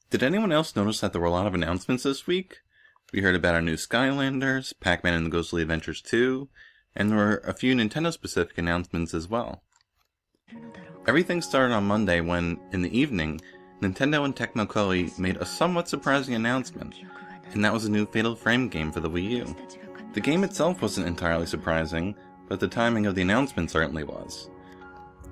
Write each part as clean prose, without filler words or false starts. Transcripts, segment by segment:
Did anyone else notice that there were a lot of announcements this week? We heard about our new Skylanders, Pac-Man and the Ghostly Adventures 2, and there were a few Nintendo-specific announcements as well. Everything started on Monday when, in the evening, Nintendo and Tecmo Koei made a somewhat surprising announcement, and that was a new Fatal Frame game for the Wii U. The game itself wasn't entirely surprising, but the timing of the announcement certainly was.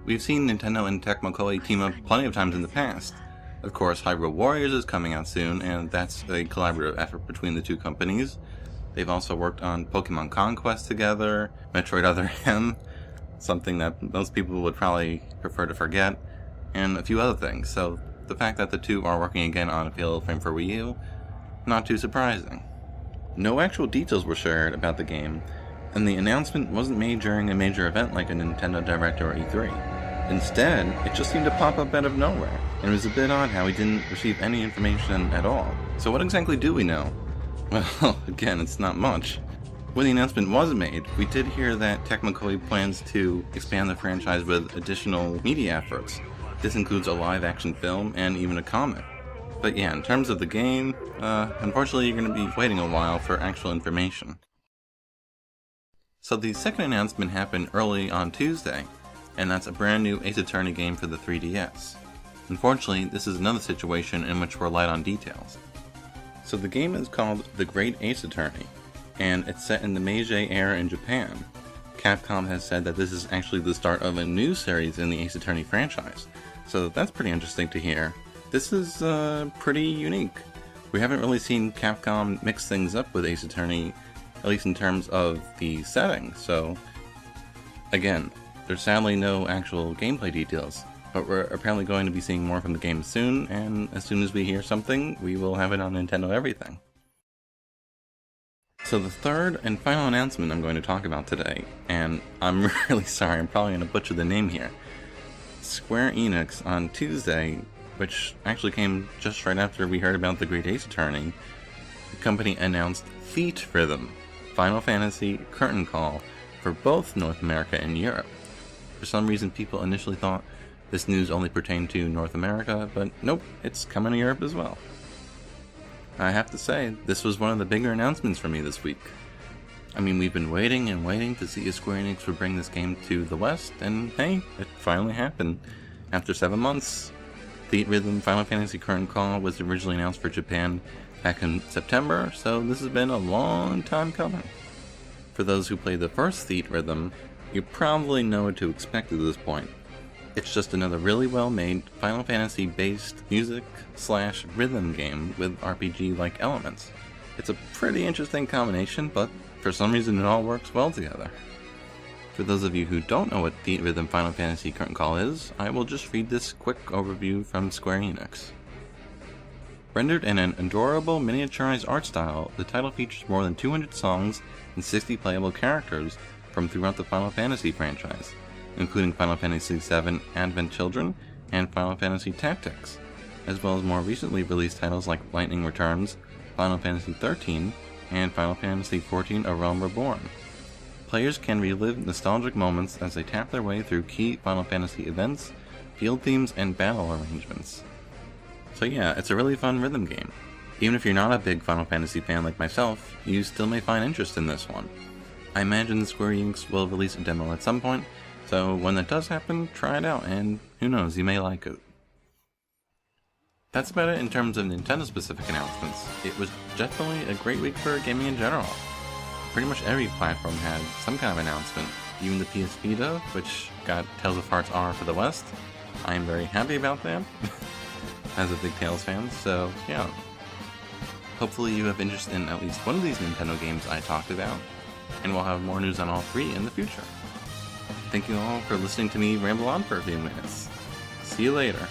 We've seen Nintendo and Tecmo Koei team up plenty of times in the past. Of course, Hyrule Warriors is coming out soon, and that's a collaborative effort between the two companies. They've also worked on Pokemon Conquest together, Metroid Other M, something that most people would probably prefer to forget, and a few other things, so the fact that the two are working again on a Fatal Frame for Wii U, not too surprising. No actual details were shared about the game, and the announcement wasn't made during a major event like a Nintendo Direct or E3. Instead, it just seemed to pop up out of nowhere, and it was a bit odd how we didn't receive any information at all. So what exactly do we know? Well, again, it's not much. When the announcement was made, we did hear that Tecmo Koei plans to expand the franchise with additional media efforts. This includes a live-action film and even a comic. But yeah, in terms of the game, unfortunately you're going to be waiting a while for actual information. So the second announcement happened early on Tuesday, and that's a brand new Ace Attorney game for the 3DS. Unfortunately, this is another situation in which we're light on details. So the game is called The Great Ace Attorney, and it's set in the Meiji era in Japan. Capcom has said that this is actually the start of a new series in the Ace Attorney franchise, so that's pretty interesting to hear. This is pretty unique. We haven't really seen Capcom mix things up with Ace Attorney, at least in terms of the setting, so again, there's sadly no actual gameplay details, but we're apparently going to be seeing more from the game soon, and as soon as we hear something, we will have it on Nintendo Everything. So the third and final announcement I'm going to talk about today, and I'm really sorry, I'm probably going to butcher the name here. Square Enix on Tuesday, which actually came just right after we heard about The Great Ace Attorney, the company announced Theatrhythm, Final Fantasy Curtain Call, for both North America and Europe. For some reason, people initially thought this news only pertained to North America, but nope, it's coming to Europe as well. I have to say, this was one of the bigger announcements for me this week. I mean, we've been waiting and waiting to see if Square Enix would bring this game to the West, and hey, it finally happened. After 7 months, Theatrhythm Final Fantasy Curtain Call was originally announced for Japan back in September, so this has been a long time coming. For those who played the first Theatrhythm, you probably know what to expect at this point. It's just another really well-made Final Fantasy-based music/rhythm game with RPG-like elements. It's a pretty interesting combination, but for some reason it all works well together. For those of you who don't know what Theatrhythm Final Fantasy Curtain Call is, I will just read this quick overview from Square Enix. Rendered in an adorable miniaturized art style, the title features more than 200 songs and 60 playable characters from throughout the Final Fantasy franchise, including Final Fantasy VII Advent Children and Final Fantasy Tactics, as well as more recently released titles like Lightning Returns, Final Fantasy XIII, and Final Fantasy XIV A Realm Reborn. Players can relive nostalgic moments as they tap their way through key Final Fantasy events, field themes, and battle arrangements. So yeah, it's a really fun rhythm game. Even if you're not a big Final Fantasy fan like myself, you still may find interest in this one. I imagine Square Enix will release a demo at some point, so when that does happen, try it out, and who knows, you may like it. That's about it in terms of Nintendo-specific announcements. It was definitely a great week for gaming in general. Pretty much every platform had some kind of announcement, even the PS Vita, which got Tales of Hearts R for the West. I am very happy about that, as a big Tales fan, so yeah. Hopefully you have interest in at least one of these Nintendo games I talked about, and we'll have more news on all three in the future. Thank you all for listening to me ramble on for a few minutes. See you later.